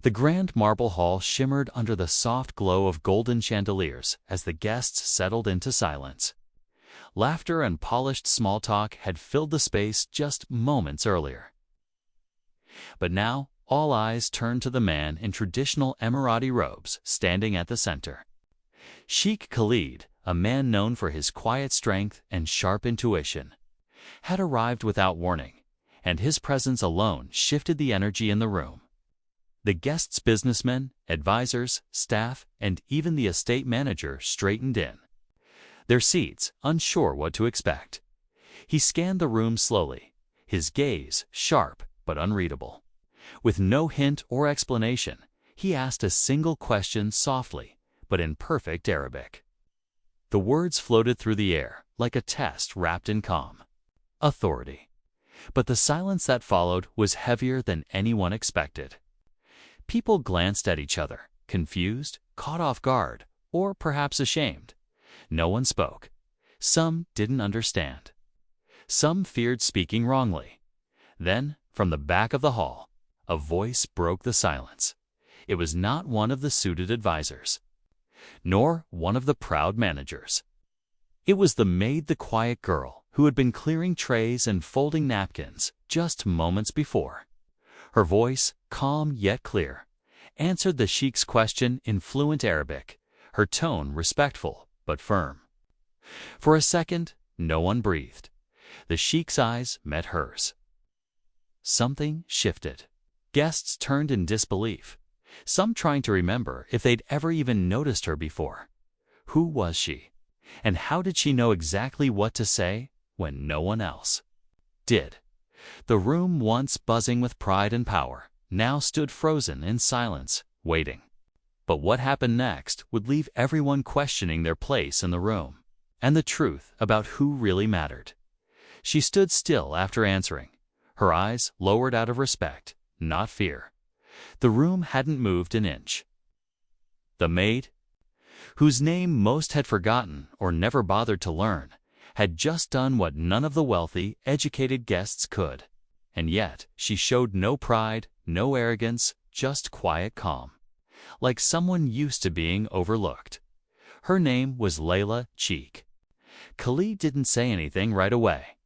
The grand marble hall shimmered under the soft glow of golden chandeliers as the guests settled into silence. Laughter and polished small talk had filled the space just moments earlier. But now, all eyes turned to the man in traditional Emirati robes standing at the center. Sheikh Khalid, a man known for his quiet strength and sharp intuition, had arrived without warning, and his presence alone shifted the energy in the room. The guests' businessmen, advisors, staff, and even the estate manager straightened in their seats, unsure what to expect. He scanned the room slowly, his gaze sharp but unreadable. With no hint or explanation, he asked a single question softly, but in perfect Arabic. The words floated through the air like a test wrapped in calm. Authority. But the silence that followed was heavier than anyone expected. People glanced at each other, confused, caught off guard, or perhaps ashamed. No one spoke. Some didn't understand. Some feared speaking wrongly. Then, from the back of the hall, a voice broke the silence. It was not one of the suited advisors, nor one of the proud managers. It was the maid, the quiet girl, who had been clearing trays and folding napkins just moments before. Her voice, calm yet clear, answered the Sheikh's question in fluent Arabic, her tone respectful but firm. For a second, no one breathed. The Sheikh's eyes met hers. Something shifted. Guests turned in disbelief, some trying to remember if they'd ever even noticed her before. Who was she? And how did she know exactly what to say when no one else did? The room, once buzzing with pride and power, now stood frozen in silence, waiting. But what happened next would leave everyone questioning their place in the room and the truth about who really mattered. She stood still after answering, her eyes lowered out of respect, not fear. The room hadn't moved an inch. The maid, whose name most had forgotten or never bothered to learn, had just done what none of the wealthy, educated guests could. And yet she showed no pride, no arrogance, just quiet calm, like someone used to being overlooked. Her name was Layla Sheikh. Khalid didn't say anything right away.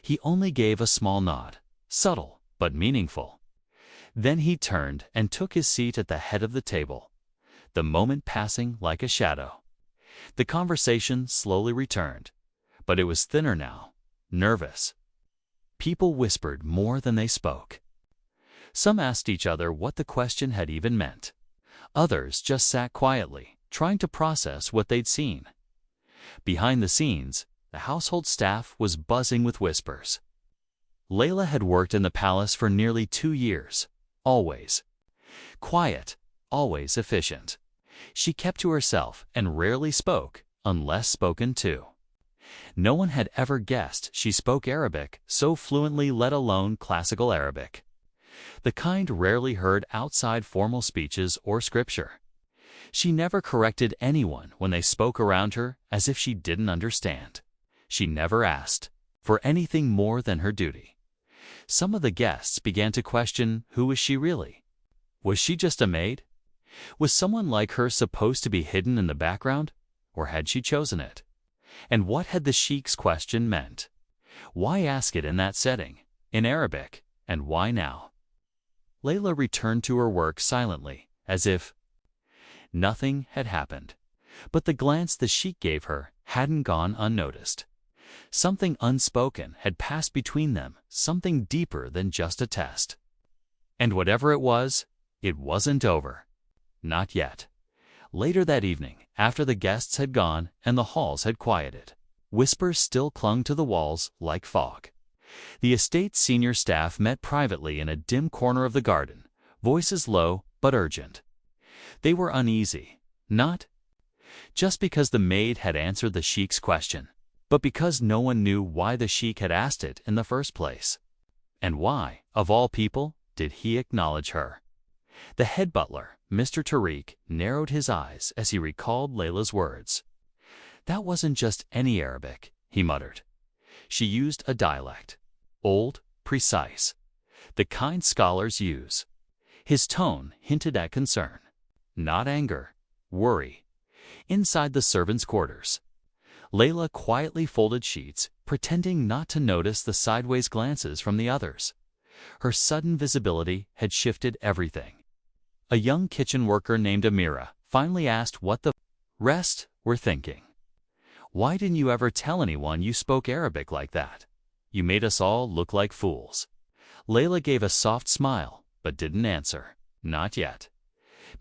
He only gave a small nod, subtle but meaningful. Then he turned and took his seat at the head of the table, the moment passing like a shadow. The conversation slowly returned, but it was thinner now, nervous. People whispered more than they spoke. Some asked each other what the question had even meant. Others just sat quietly, trying to process what they'd seen. Behind the scenes, the household staff was buzzing with whispers. Layla had worked in the palace for nearly 2 years, always quiet, always efficient. She kept to herself and rarely spoke unless spoken to. No one had ever guessed she spoke Arabic so fluently, let alone classical Arabic, the kind rarely heard outside formal speeches or scripture. She never corrected anyone when they spoke around her as if she didn't understand. She never asked for anything more than her duty. Some of the guests began to question, who was she really? Was she just a maid? Was someone like her supposed to be hidden in the background, or had she chosen it? And what had the Sheikh's question meant? Why ask it in that setting, in Arabic, and why now? Layla returned to her work silently, as if nothing had happened. But the glance the Sheikh gave her hadn't gone unnoticed. Something unspoken had passed between them, something deeper than just a test. And whatever it was, it wasn't over. Not yet. Later that evening, after the guests had gone and the halls had quieted, whispers still clung to the walls like fog. The estate's senior staff met privately in a dim corner of the garden, voices low but urgent. They were uneasy, not just because the maid had answered the Sheikh's question, but because no one knew why the Sheikh had asked it in the first place. And why, of all people, did he acknowledge her? The head butler, Mr. Tariq, narrowed his eyes as he recalled Layla's words. That wasn't just any Arabic, he muttered. She used a dialect, old, precise, the kind scholars use. His tone hinted at concern, not anger, worry. Inside the servants' quarters, Layla quietly folded sheets, pretending not to notice the sideways glances from the others. Her sudden visibility had shifted everything. A young kitchen worker named Amira finally asked what the rest were thinking. "Why didn't you ever tell anyone you spoke Arabic like that? You made us all look like fools." Layla gave a soft smile, but didn't answer. Not yet.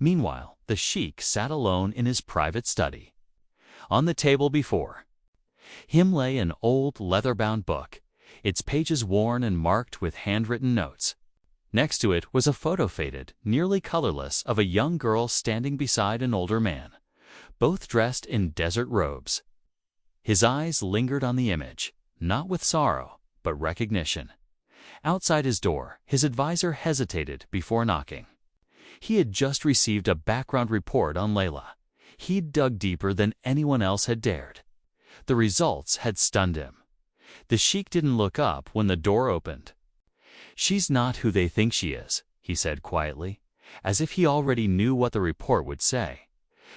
Meanwhile, the Sheikh sat alone in his private study. On the table before him lay an old leather-bound book, its pages worn and marked with handwritten notes. Next to it was a photo, faded, nearly colorless, of a young girl standing beside an older man, both dressed in desert robes. His eyes lingered on the image, not with sorrow, but recognition. Outside his door, his advisor hesitated before knocking. He had just received a background report on Layla. He'd dug deeper than anyone else had dared. The results had stunned him. The Sheikh didn't look up when the door opened. "She's not who they think she is," he said quietly, as if he already knew what the report would say.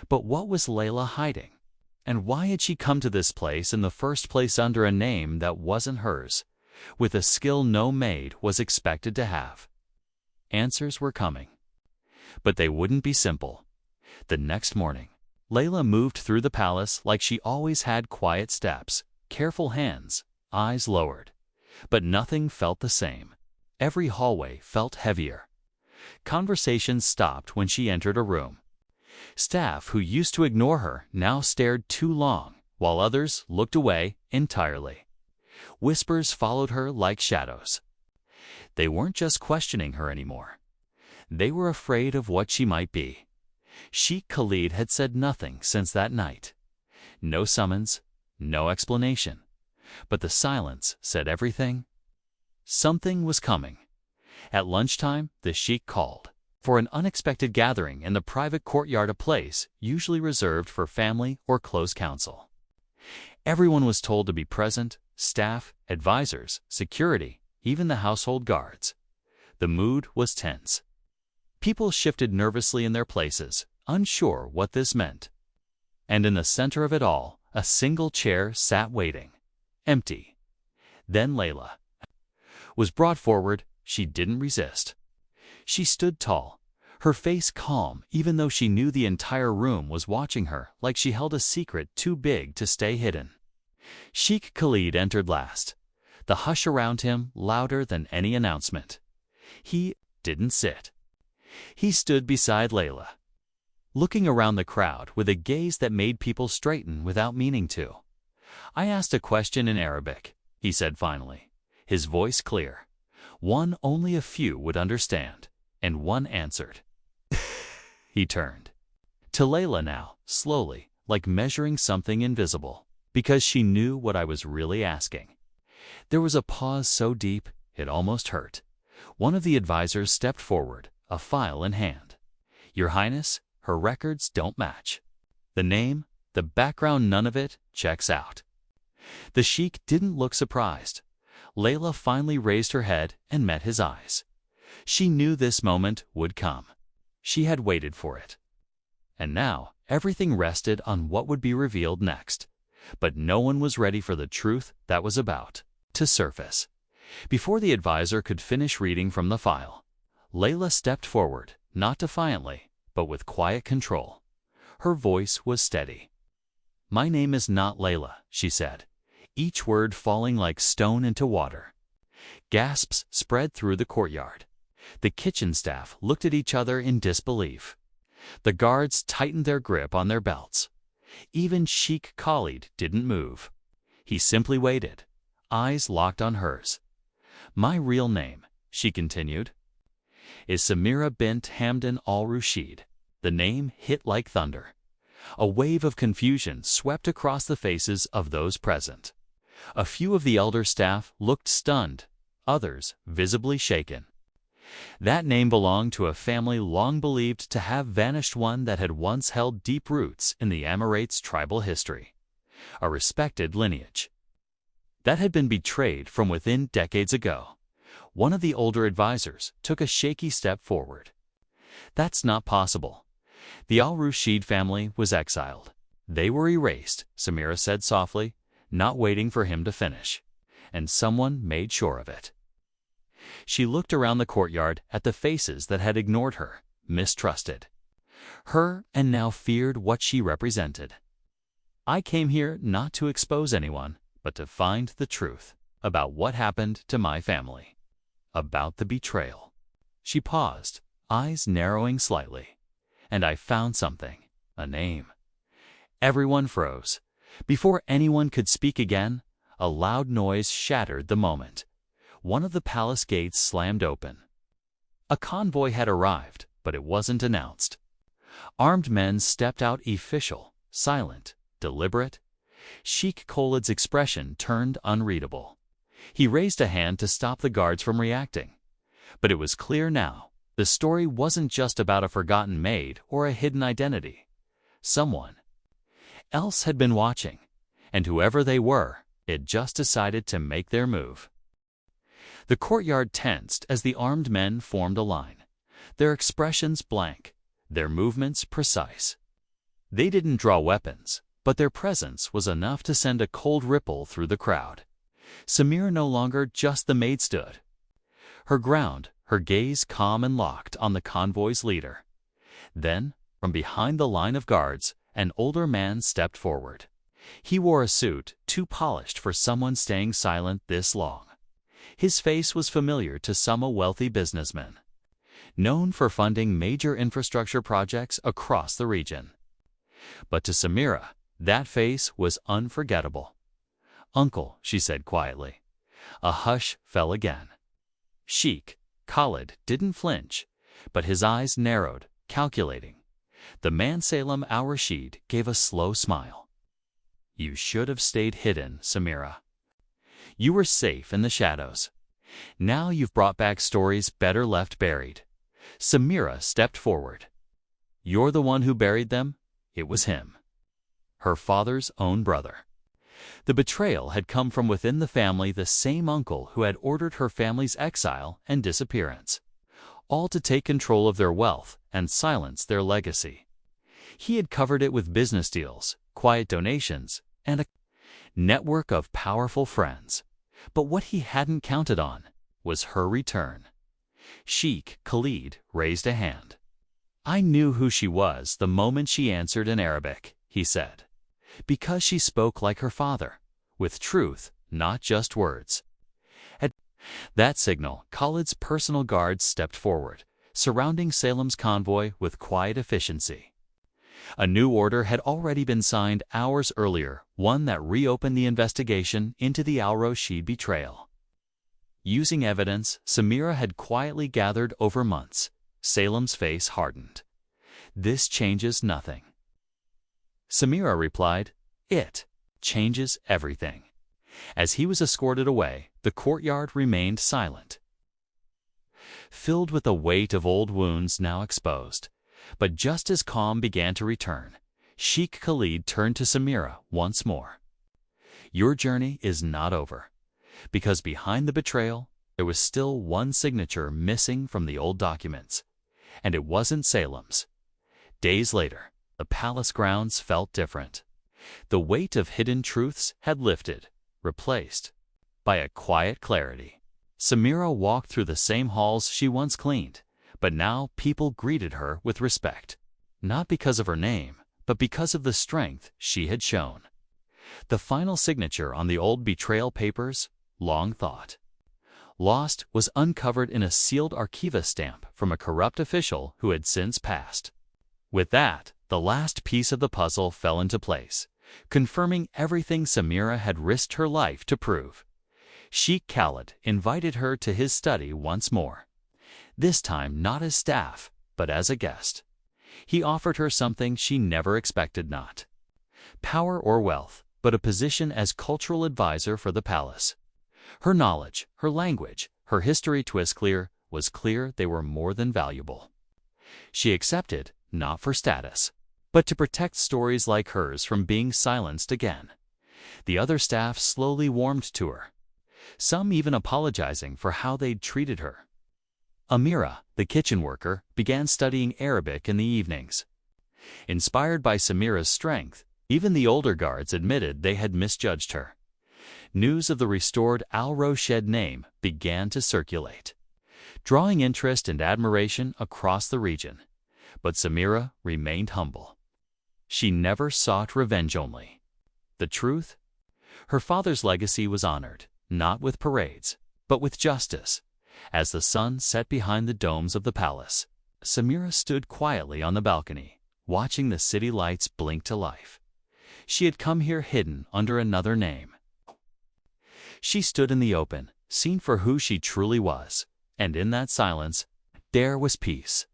But what was Layla hiding? And why had she come to this place in the first place under a name that wasn't hers, with a skill no maid was expected to have? Answers were coming. But they wouldn't be simple. The next morning, Layla moved through the palace like she always had, quiet steps, careful hands, eyes lowered. But nothing felt the same. Every hallway felt heavier. Conversations stopped when she entered a room. Staff who used to ignore her now stared too long, while others looked away entirely. Whispers followed her like shadows. They weren't just questioning her anymore. They were afraid of what she might be. Sheikh Khalid had said nothing since that night. No summons, no explanation. But the silence said everything. Something was coming. At lunchtime, the Sheikh called for an unexpected gathering in the private courtyard, a place usually reserved for family or close counsel. Everyone was told to be present: staff, advisors, security, even the household guards. The mood was tense. People shifted nervously in their places, unsure what this meant. And in the center of it all, a single chair sat waiting, empty. Then Layla was brought forward. She didn't resist. She stood tall, her face calm, even though she knew the entire room was watching her, like she held a secret too big to stay hidden. Sheikh Khalid entered last, the hush around him louder than any announcement. He didn't sit. He stood beside Layla, looking around the crowd with a gaze that made people straighten without meaning to. "I asked a question in Arabic," he said finally, his voice clear. One only a few would understand, and one answered. He turned to Layla now, slowly, like measuring something invisible, because she knew what I was really asking. There was a pause so deep, it almost hurt. One of the advisors stepped forward, a file in hand. "Your Highness, her records don't match. The name, the background, none of it checks out." The Sheikh didn't look surprised. Layla finally raised her head and met his eyes. She knew this moment would come. She had waited for it. And now everything rested on what would be revealed next. But no one was ready for the truth that was about to surface. Before the advisor could finish reading from the file, Layla stepped forward, not defiantly, but with quiet control. Her voice was steady. "My name is not Layla," she said, each word falling like stone into water. Gasps spread through the courtyard. The kitchen staff looked at each other in disbelief. The guards tightened their grip on their belts. Even Sheikh Khalid didn't move. He simply waited, eyes locked on hers. "My real name," she continued, "is Samira bint Hamdan al-Rashid." The name hit like thunder. A wave of confusion swept across the faces of those present. A few of the elder staff looked stunned, others visibly shaken. That name belonged to a family long believed to have vanished, one that had once held deep roots in the Emirates' tribal history. A respected lineage that had been betrayed from within decades ago. One of the older advisors took a shaky step forward. That's not possible. The al-Rashid family was exiled. They were erased, Samira said softly, not waiting for him to finish. And someone made sure of it. She looked around the courtyard at the faces that had ignored her, mistrusted her, and now feared what she represented. I came here not to expose anyone, but to find the truth about what happened to my family. About the betrayal. She paused, eyes narrowing slightly. And I found something, a name. Everyone froze. Before anyone could speak again, a loud noise shattered the moment. One of the palace gates slammed open. A convoy had arrived, but it wasn't announced. Armed men stepped out, official, silent, deliberate. Sheikh Khalid's expression turned unreadable. He raised a hand to stop the guards from reacting. But it was clear now, the story wasn't just about a forgotten maid or a hidden identity. Someone else had been watching, and whoever they were, had just decided to make their move. The courtyard tensed as the armed men formed a line, their expressions blank, their movements precise. They didn't draw weapons, but their presence was enough to send a cold ripple through the crowd. Samira no longer just the maid stood. Her ground, her gaze calm and locked on the convoy's leader. Then, from behind the line of guards, an older man stepped forward. He wore a suit too polished for someone staying silent this long. His face was familiar to some wealthy businessman, known for funding major infrastructure projects across the region. But to Samira, that face was unforgettable. "Uncle," she said quietly. A hush fell again. Sheikh Khalid didn't flinch, but his eyes narrowed, calculating. The man Salem al-Rashid gave a slow smile. "You should have stayed hidden, Samira. You were safe in the shadows. Now you've brought back stories better left buried." Samira stepped forward. "You're the one who buried them?" It was him. Her father's own brother. The betrayal had come from within the family, the same uncle who had ordered her family's exile and disappearance, all to take control of their wealth and silence their legacy. He had covered it with business deals, quiet donations, and a network of powerful friends. But what he hadn't counted on was her return. Sheikh Khalid raised a hand. "I knew who she was the moment she answered in Arabic," he said, "because she spoke like her father, with truth, not just words." At that signal, Khalid's personal guards stepped forward, surrounding Salem's convoy with quiet efficiency. A new order had already been signed hours earlier, one that reopened the investigation into the al-Rashid betrayal. Using evidence Samira had quietly gathered over months, Salem's face hardened. "This changes nothing." Samira replied, "It changes everything." As he was escorted away, the courtyard remained silent, filled with the weight of old wounds now exposed. But just as calm began to return, Sheikh Khalid turned to Samira once more. "Your journey is not over, because behind the betrayal, there was still one signature missing from the old documents, and it wasn't Salem's." Days later, the palace grounds felt different. The weight of hidden truths had lifted, replaced by a quiet clarity. Samira walked through the same halls she once cleaned, but now people greeted her with respect, not because of her name, but because of the strength she had shown. The final signature on the old betrayal papers, long thought lost, was uncovered in a sealed archiva stamp from a corrupt official who had since passed. With that, the last piece of the puzzle fell into place, confirming everything Samira had risked her life to prove. Sheikh Khalid invited her to his study once more, this time not as staff, but as a guest. He offered her something she never expected, not power or wealth, but a position as cultural advisor for the palace. Her knowledge, her language, her history was clear they were more than valuable. She accepted, not for status, but to protect stories like hers from being silenced again. The other staff slowly warmed to her, some even apologizing for how they'd treated her. Amira, the kitchen worker, began studying Arabic in the evenings. Inspired by Samira's strength, even the older guards admitted they had misjudged her. News of the restored Al-Roshed name began to circulate, drawing interest and admiration across the region. But Samira remained humble. She never sought revenge only. The truth? Her father's legacy was honored, not with parades, but with justice. As the sun set behind the domes of the palace, Samira stood quietly on the balcony, watching the city lights blink to life. She had come here hidden under another name. She stood in the open, seen for who she truly was, and in that silence, there was peace.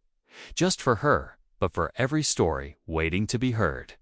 Just for her, but for every story waiting to be heard.